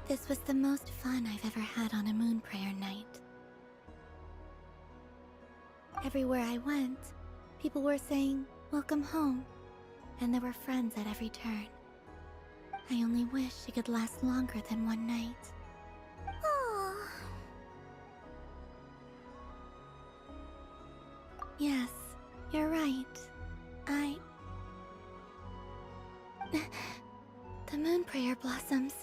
This was the most fun I've ever had on a moon prayer night. Everywhere I went, people were saying, "Welcome home," and there were friends at every turn. I only wish it could last longer than one night. Oh. Yes, you're right. The moon prayer blossoms.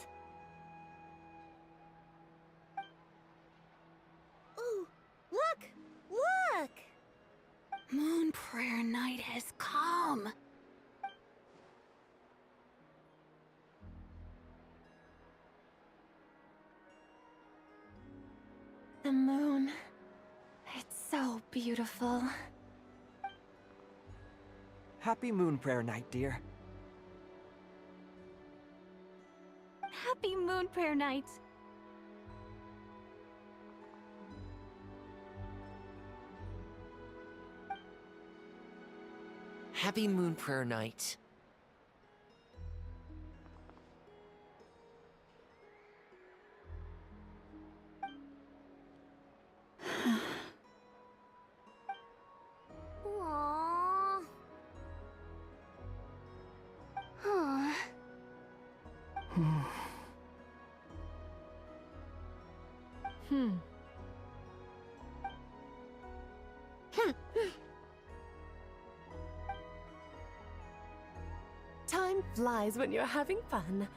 Ooh, look! Look! Moon prayer night has come. The moon. It's so beautiful. Happy Moon Prayer Night, dear. Happy Moon Prayer Night. Happy Moon Prayer Night. Aww. Huh. Time flies when you're having fun.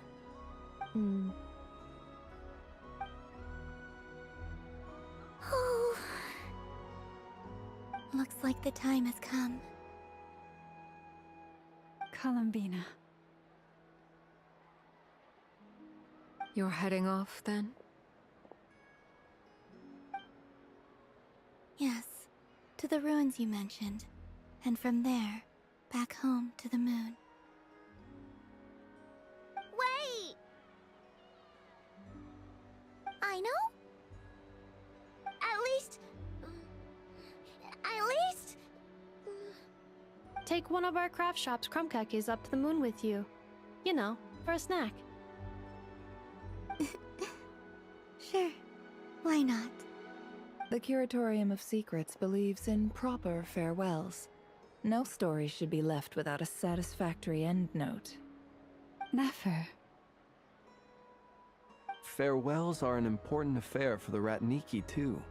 Oh. Looks like the time has come. Columbina. You're heading off, then? Yes, to the ruins you mentioned, and from there, back home to the moon. Wait! I know? At least... Take one of our craft shop's crumb cookies up to the moon with you. You know, for a snack. Sure, why not? The Curatorium of Secrets believes in proper farewells. No story should be left without a satisfactory endnote. Never. Farewells are an important affair for the Ratniki, too.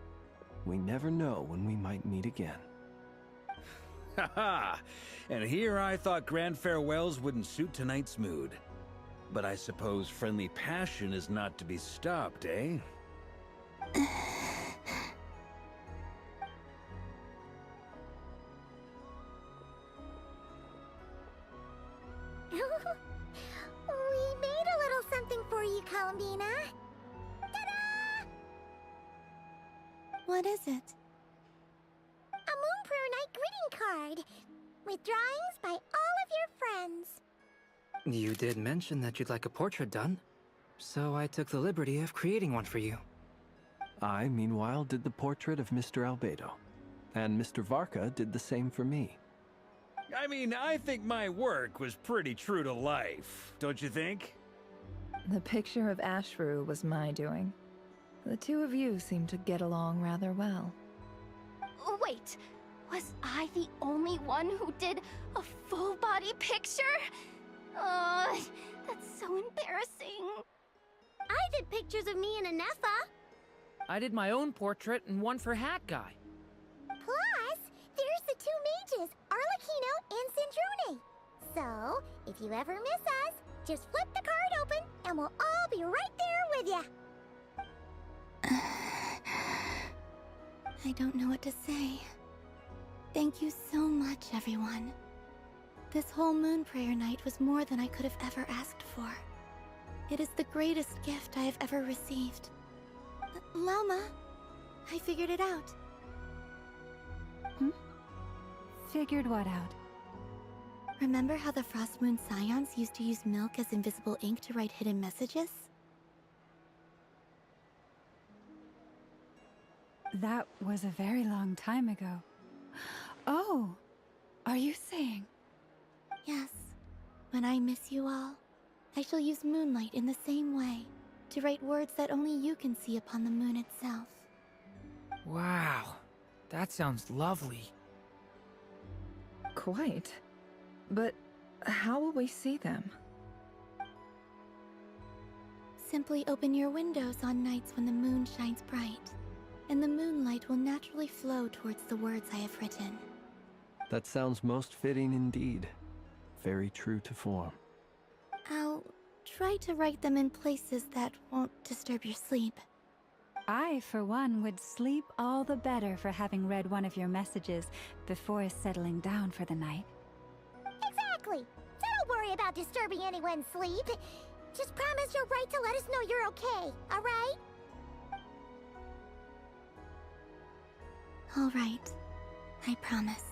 We never know when we might meet again. Haha! And here I thought grand farewells wouldn't suit tonight's mood. But I suppose friendly passion is not to be stopped, eh? We made a little something for you, Columbina. Ta-da! What is it? A Moon Prayer Night greeting card with drawings by all of your friends. You did mention that you'd like a portrait done, so I took the liberty of creating one for you. I, meanwhile, did the portrait of Mr. Albedo, and Mr. Varka did the same for me. I mean, I think my work was pretty true to life, don't you think? The picture of Ashru was my doing. The two of you seem to get along rather well. Wait, was I the only one who did a full-body picture? That's so embarrassing. I did pictures of me and Anefa. I did my own portrait and one for Hat Guy. Plus, there's the two mages, Arlecchino and Sindrune. So, if you ever miss us, just flip the card open and we'll all be right there with you. I don't know what to say. Thank you so much, everyone. This whole moon prayer night was more than I could have ever asked for. It is the greatest gift I have ever received. Lauma, I figured it out. Figured what out? Remember how the Frost Moon Scions used to use milk as invisible ink to write hidden messages? That was a very long time ago. Oh, are you saying? Yes. When I miss you all, I shall use moonlight in the same way, to write words that only you can see upon the moon itself. Wow, that sounds lovely. Quite. But how will we see them? Simply open your windows on nights when the moon shines bright, and the moonlight will naturally flow towards the words I have written. That sounds most fitting indeed. Very true to form. I'll try to write them in places that won't disturb your sleep. I, for one, would sleep all the better for having read one of your messages before settling down for the night. Exactly! So don't worry about disturbing anyone's sleep. Just promise you'll write to let us know you're okay, alright? Alright, I promise.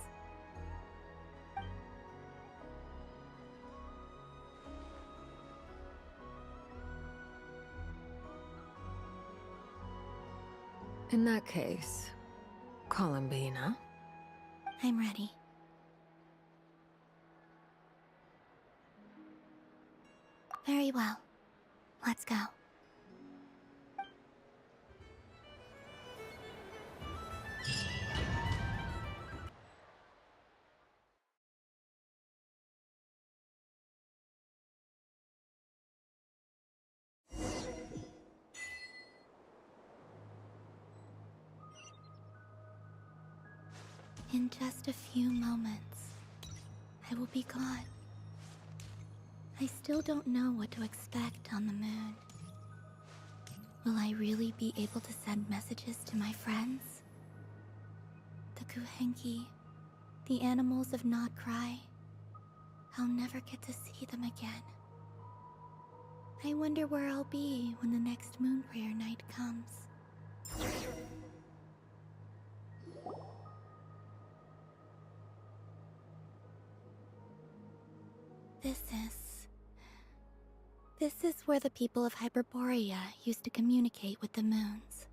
In that case, Columbina? I'm ready. Very well. Let's go. In just a few moments, I will be gone. I still don't know what to expect on the moon. Will I really be able to send messages to my friends? The Kuhenki, the animals of not Krai. I'll never get to see them again. I wonder where I'll be when the next moon prayer night comes. This is where the people of Hyperborea used to communicate with the moons.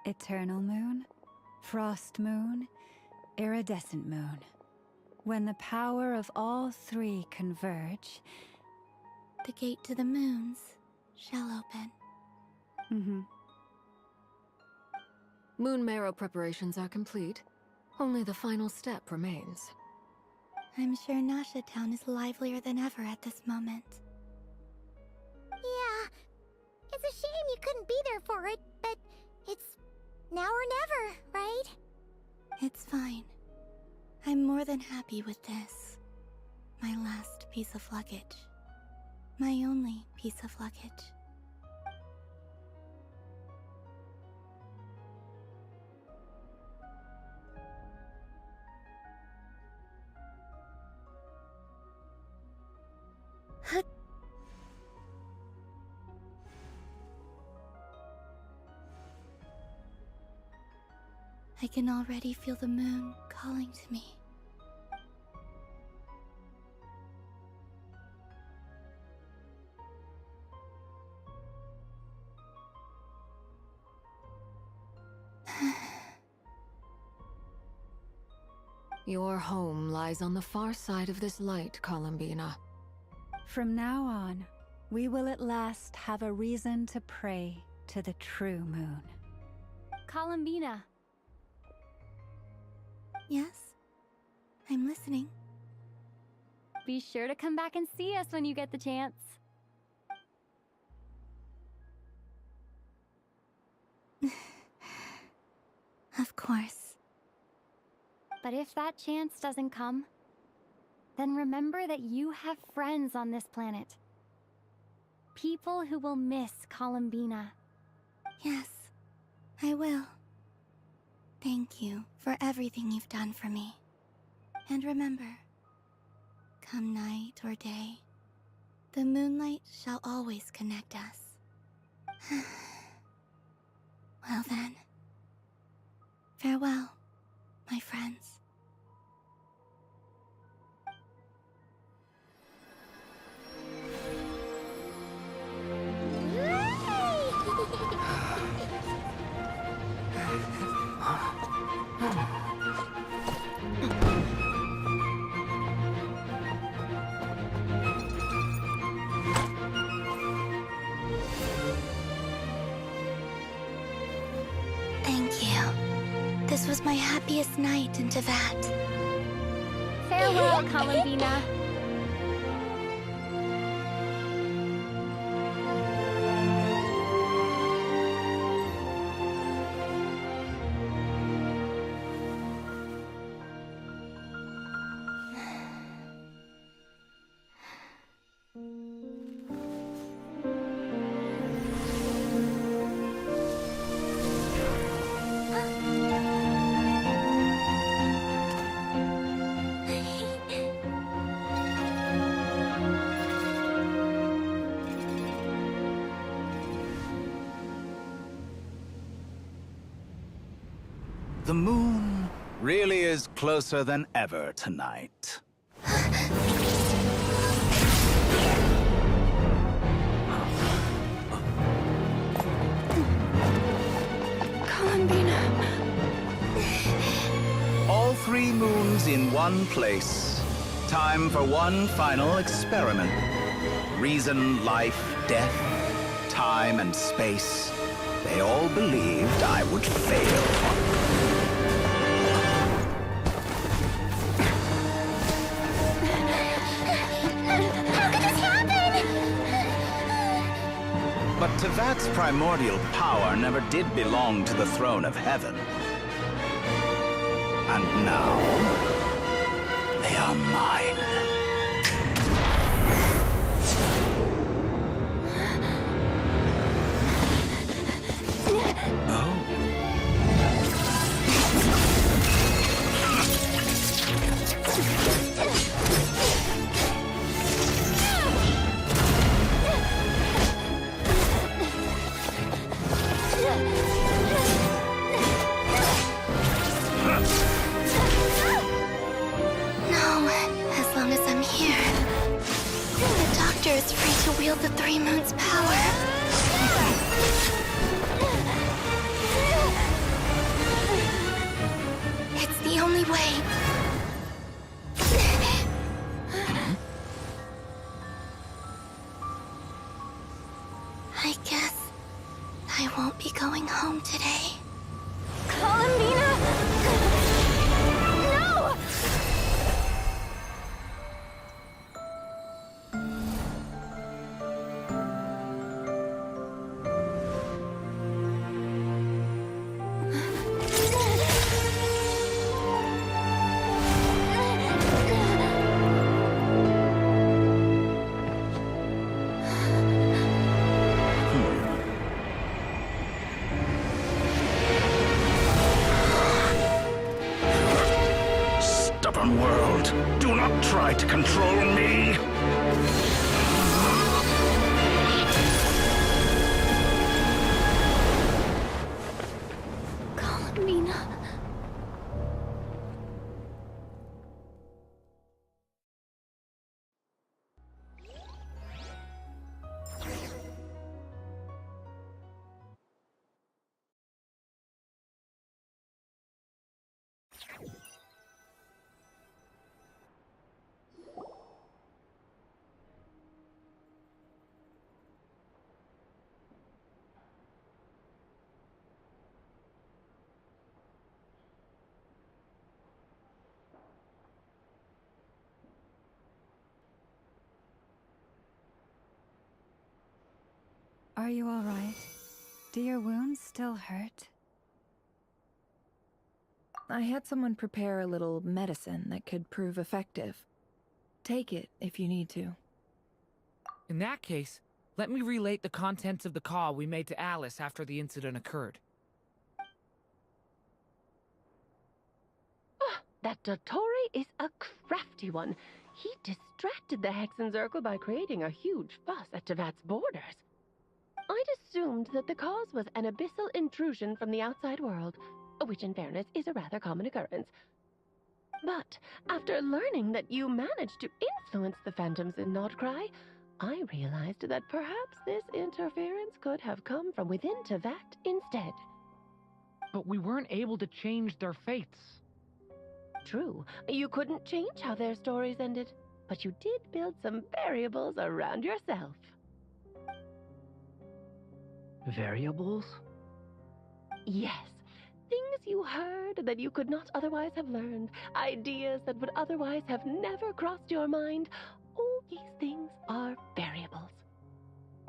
Eternal moon, frost moon, iridescent moon. When the power of all three converge, the gate to the moons shall open. Moon marrow preparations are complete. Only the final step remains. I'm sure Nasha Town is livelier than ever at this moment. Yeah, it's a shame you couldn't be there for it, but it's now or never, right? It's fine. I'm more than happy with this. My last piece of luggage. My only piece of luggage. I can already feel the moon calling to me. Your home lies on the far side of this light, Columbina. From now on, we will at last have a reason to pray to the true moon. Columbina. Yes? I'm listening. Be sure to come back and see us when you get the chance. Of course. But if that chance doesn't come, then remember that you have friends on this planet. People who will miss Columbina. Yes, I will. Thank you for everything you've done for me. And remember, come night or day, the moonlight shall always connect us. Well then, farewell, my friends. was my happiest night in Tevat. Farewell, Columbina. The moon really is closer than ever tonight. Columbina. All 3 moons in one place. Time for one final experiment. Reason, life, death, time, and space. They all believed I would fail. But Tevat's primordial power never did belong to the throne of heaven. And now, they are mine. Is free to wield the 3 moons' power. It's the only way. I guess I won't be going home today. Columbina! No! World, do not try to control me! Columbina. Are you all right? Do your wounds still hurt? I had someone prepare a little medicine that could prove effective. Take it if you need to. In that case, let me relate the contents of the call we made to Alice after the incident occurred. That Dottore is a crafty one. He distracted the Hexenzirkel by creating a huge fuss at Tevat's borders. I'd assumed that the cause was an abyssal intrusion from the outside world, which in fairness is a rather common occurrence. But after learning that you managed to influence the phantoms in Krai, I realized that perhaps this interference could have come from within Tevat instead. But we weren't able to change their fates. True, you couldn't change how their stories ended, but you did build some variables around yourself. Variables? Yes. Things you heard that you could not otherwise have learned, ideas that would otherwise have never crossed your mind, all these things are variables.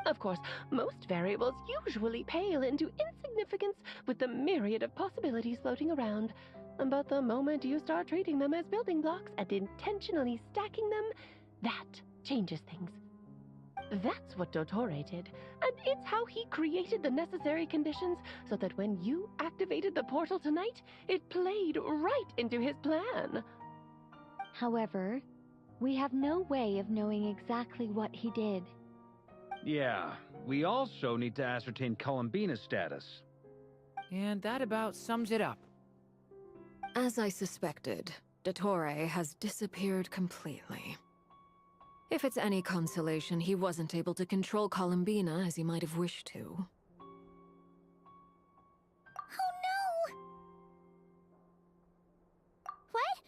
Of course, most variables usually pale into insignificance with the myriad of possibilities floating around. But the moment you start treating them as building blocks and intentionally stacking them, that changes things. That's what Dottore did, and it's how he created the necessary conditions so that when you activated the portal tonight, it played right into his plan. However, we have no way of knowing exactly what he did. Yeah, we also need to ascertain Columbina's status. And that about sums it up. As I suspected, Dottore has disappeared completely. If it's any consolation, he wasn't able to control Columbina as he might have wished to. Oh no! What?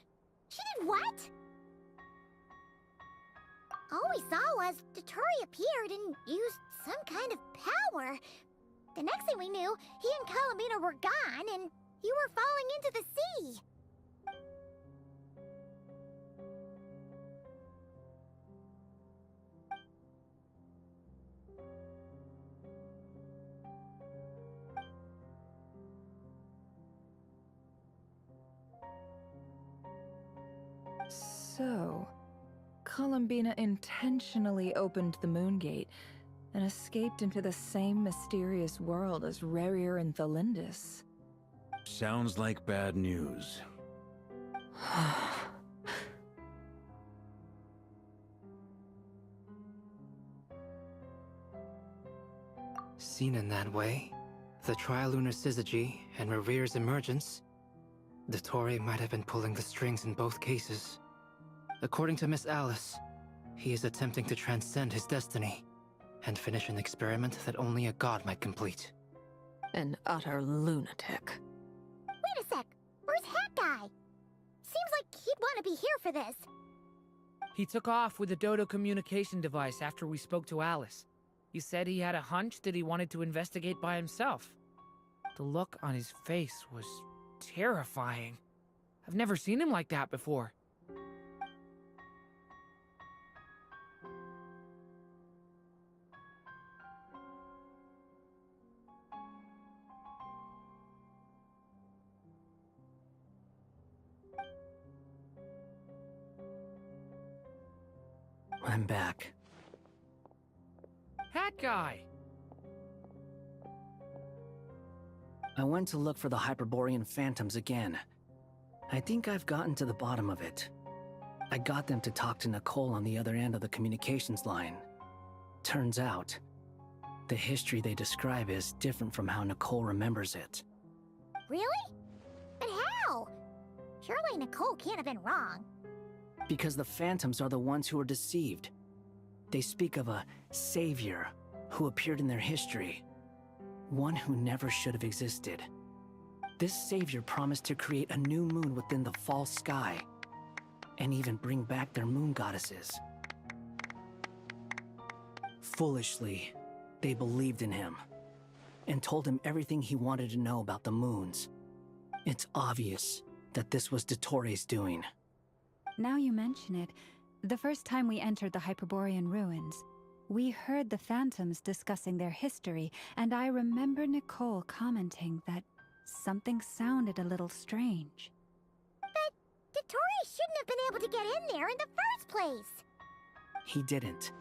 She did what? All we saw was Dottore appeared and used some kind of power. The next thing we knew, he and Columbina were gone and you were falling into the sea. So, Columbina intentionally opened the Moon Gate and escaped into the same mysterious world as Rerir and Thalindis. Sounds like bad news. Seen in that way, the trilunar syzygy and Rerir's emergence, Dottore might have been pulling the strings in both cases. According to Miss Alice, he is attempting to transcend his destiny and finish an experiment that only a god might complete. An utter lunatic. Wait a sec, where's Hat Guy? Seems like he'd want to be here for this. He took off with the Dodo communication device after we spoke to Alice. He said he had a hunch that he wanted to investigate by himself. The look on his face was terrifying. I've never seen him like that before. I'm back. Hat Guy! I went to look for the Hyperborean phantoms again. I think I've gotten to the bottom of it. I got them to talk to Nicole on the other end of the communications line. Turns out, the history they describe is different from how Nicole remembers it. Really? But how? Surely Nicole can't have been wrong. Because the phantoms are the ones who are deceived. They speak of a savior who appeared in their history. One who never should have existed. This savior promised to create a new moon within the false sky, and even bring back their moon goddesses. Foolishly, they believed in him, and told him everything he wanted to know about the moons. It's obvious that this was Dottore's doing. Now you mention it, the first time we entered the Hyperborean ruins, we heard the phantoms discussing their history, and I remember Nicole commenting that something sounded a little strange. But Dottore shouldn't have been able to get in there in the first place! He didn't.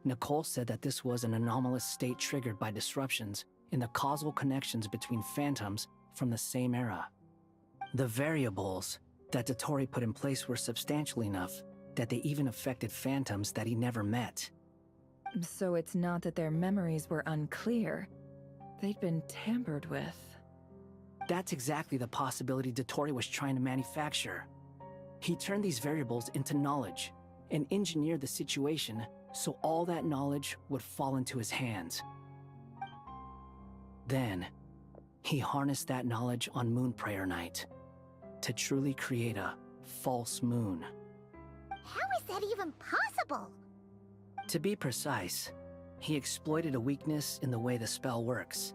Nicole said that this was an anomalous state triggered by disruptions in the causal connections between phantoms from the same era. The variables that Dottore put in place were substantial enough that they even affected phantoms that he never met. So it's not that their memories were unclear. They'd been tampered with. That's exactly the possibility Dottore was trying to manufacture. He turned these variables into knowledge and engineered the situation so all that knowledge would fall into his hands. Then, he harnessed that knowledge on Moon Prayer Night to truly create a false moon. How is that even possible? To be precise, he exploited a weakness in the way the spell works.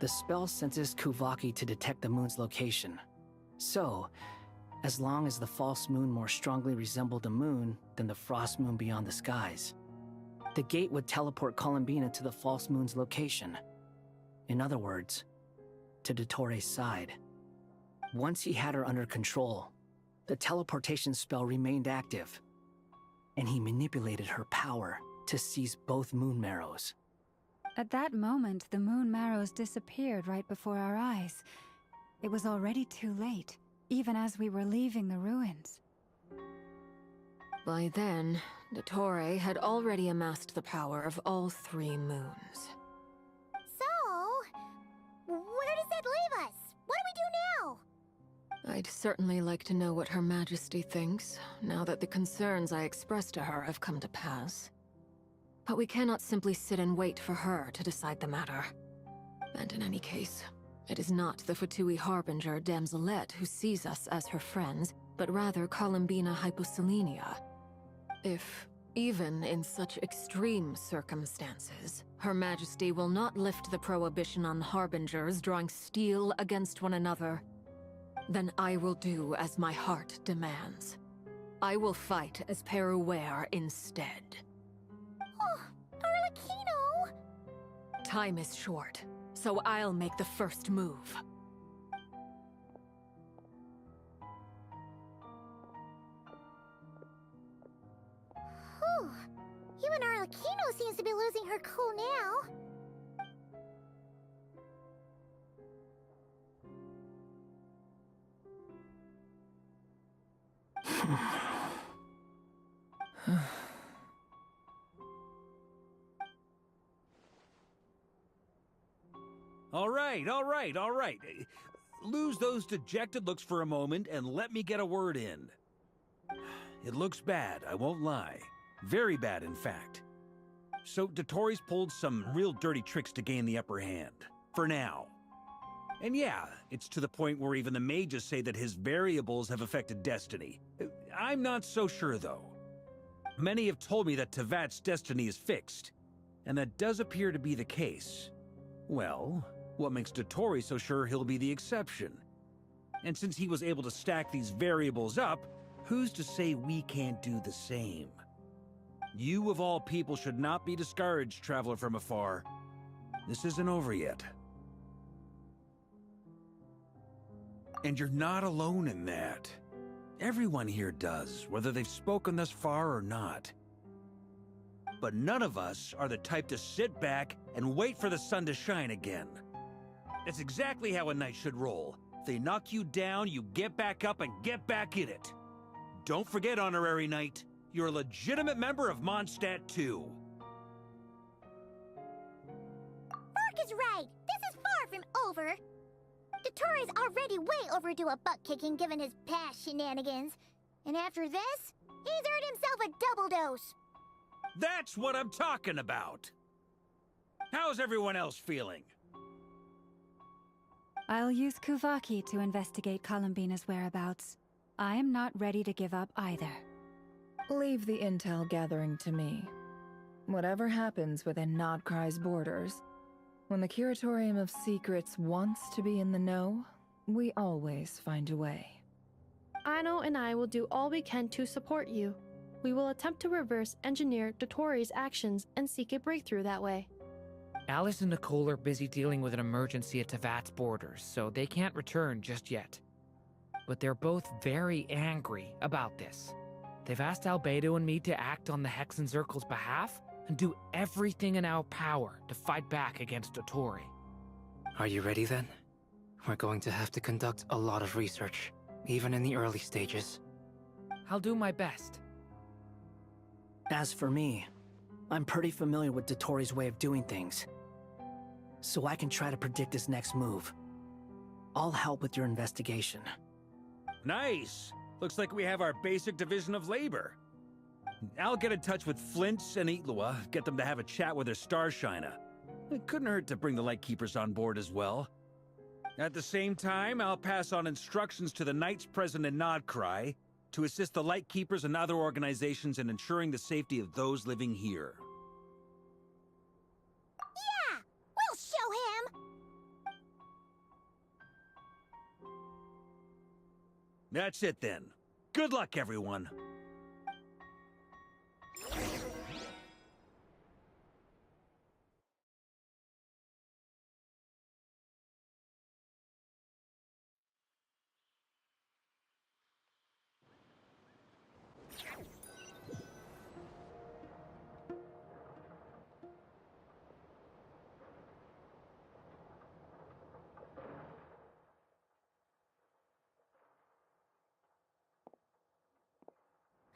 The spell senses Kuvaki to detect the moon's location. So, as long as the false moon more strongly resembled the moon than the frost moon beyond the skies, the gate would teleport Columbina to the false moon's location. In other words, to Dottoro's side. Once he had her under control, the teleportation spell remained active, and he manipulated her power to seize both moon marrows. At that moment, the moon marrows disappeared right before our eyes. It was already too late, even as we were leaving the ruins. By then, Dottore had already amassed the power of all 3 moons. So, where does that leave us? What do we do now? I'd certainly like to know what Her Majesty thinks, now that the concerns I expressed to her have come to pass. But we cannot simply sit and wait for her to decide the matter. And in any case, it is not the Fatui Harbinger Damselette who sees us as her friends, but rather Columbina Hyposelenia. If, even in such extreme circumstances, Her Majesty will not lift the prohibition on Harbingers drawing steel against one another, then I will do as my heart demands. I will fight as Peruware instead. Oh, Arlecchino! Time is short, so I'll make the first move. Whew. Even Arlecchino seems to be losing her cool now. All right. Lose those dejected looks for a moment and let me get a word in. It looks bad, I won't lie. Very bad, in fact. So Dottoro's pulled some real dirty tricks to gain the upper hand. For now. And yeah, it's to the point where even the mages say that his variables have affected destiny. I'm not so sure, though. Many have told me that Tevat's destiny is fixed, and that does appear to be the case. Well, what makes Dottore so sure he'll be the exception? And since he was able to stack these variables up, who's to say we can't do the same? You of all people should not be discouraged, traveler from afar. This isn't over yet. And you're not alone in that. Everyone here does, whether they've spoken thus far or not. But none of us are the type to sit back and wait for the sun to shine again. That's exactly how a knight should roll. If they knock you down, you get back up and get back in it. Don't forget, Honorary Knight, you're a legitimate member of Mondstadt too. Fark is right. This is far from over. Dottore's already way overdue a butt-kicking given his past shenanigans. And after this, he's earned himself a double dose. That's what I'm talking about. How's everyone else feeling? I'll use Kuvaki to investigate Columbina's whereabouts. I am not ready to give up either. Leave the intel gathering to me. Whatever happens within Krai's borders, when the Curatorium of Secrets wants to be in the know, we always find a way. Ano and I will do all we can to support you. We will attempt to reverse engineer Dottore's actions and seek a breakthrough that way. Alice and Nicole are busy dealing with an emergency at Tevat's borders, so they can't return just yet. But they're both very angry about this. They've asked Albedo and me to act on the Hexenzirkel's behalf and do everything in our power to fight back against Dottore. Are you ready then? We're going to have to conduct a lot of research, even in the early stages. I'll do my best. As for me, I'm pretty familiar with Dottore's way of doing things, so I can try to predict his next move. I'll help with your investigation. Nice! Looks like we have our basic division of labor. I'll get in touch with Flint's and Itlua, get them to have a chat with their Starshiner. It couldn't hurt to bring the Lightkeepers on board as well. At the same time, I'll pass on instructions to the Knights present in Krai to assist the Lightkeepers and other organizations in ensuring the safety of those living here. Yeah! We'll show him! That's it then. Good luck, everyone.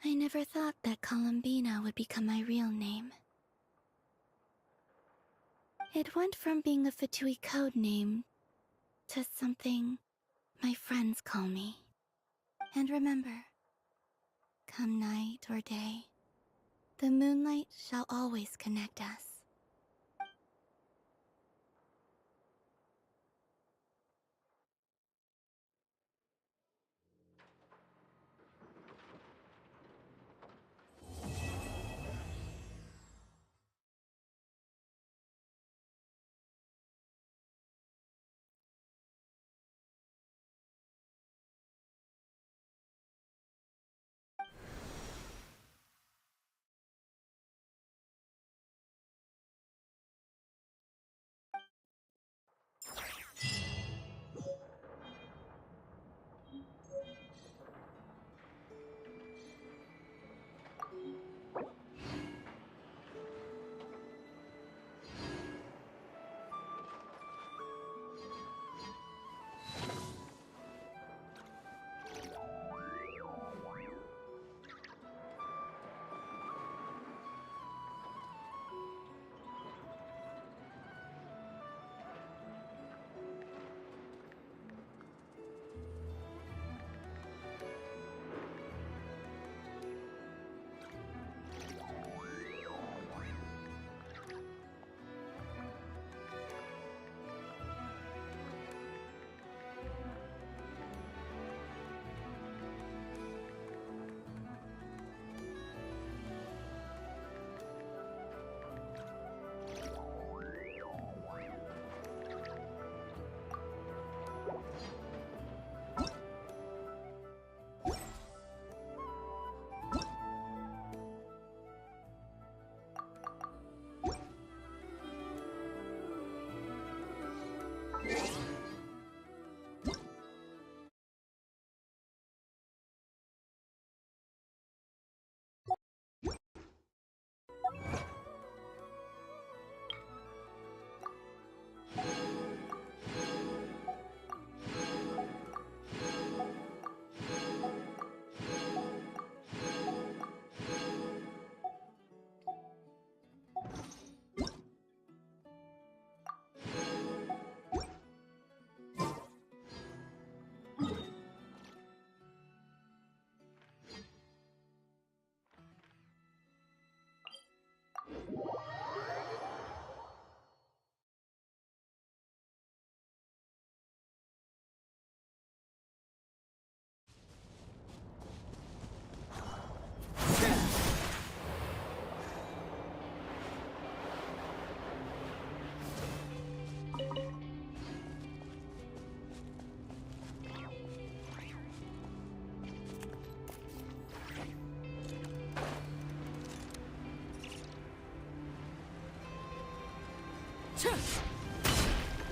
I never thought that Columbina would become my real name. It went from being a Fatui code name to something my friends call me. And remember, come night or day, the moonlight shall always connect us.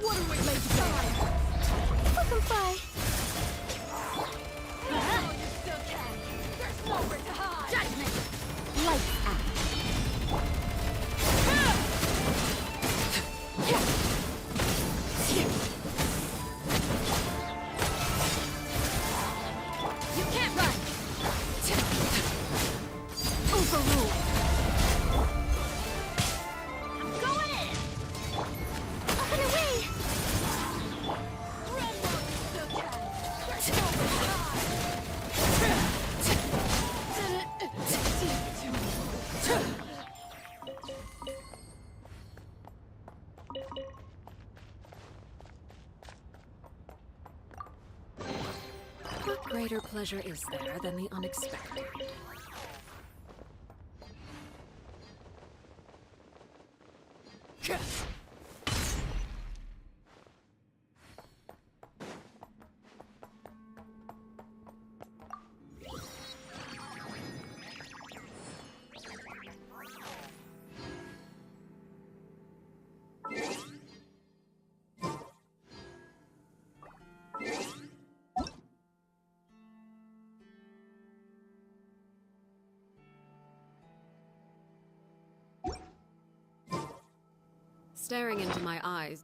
What are we late to die? Let them fly. Oh, you still can. There's nowhere to hide. Judgment. Lights out. You can't run. Overruled. I'm going in. Up and away. Run while you still can. There's nowhere to hide. What greater pleasure is there than the unexpected? staring into my eyes.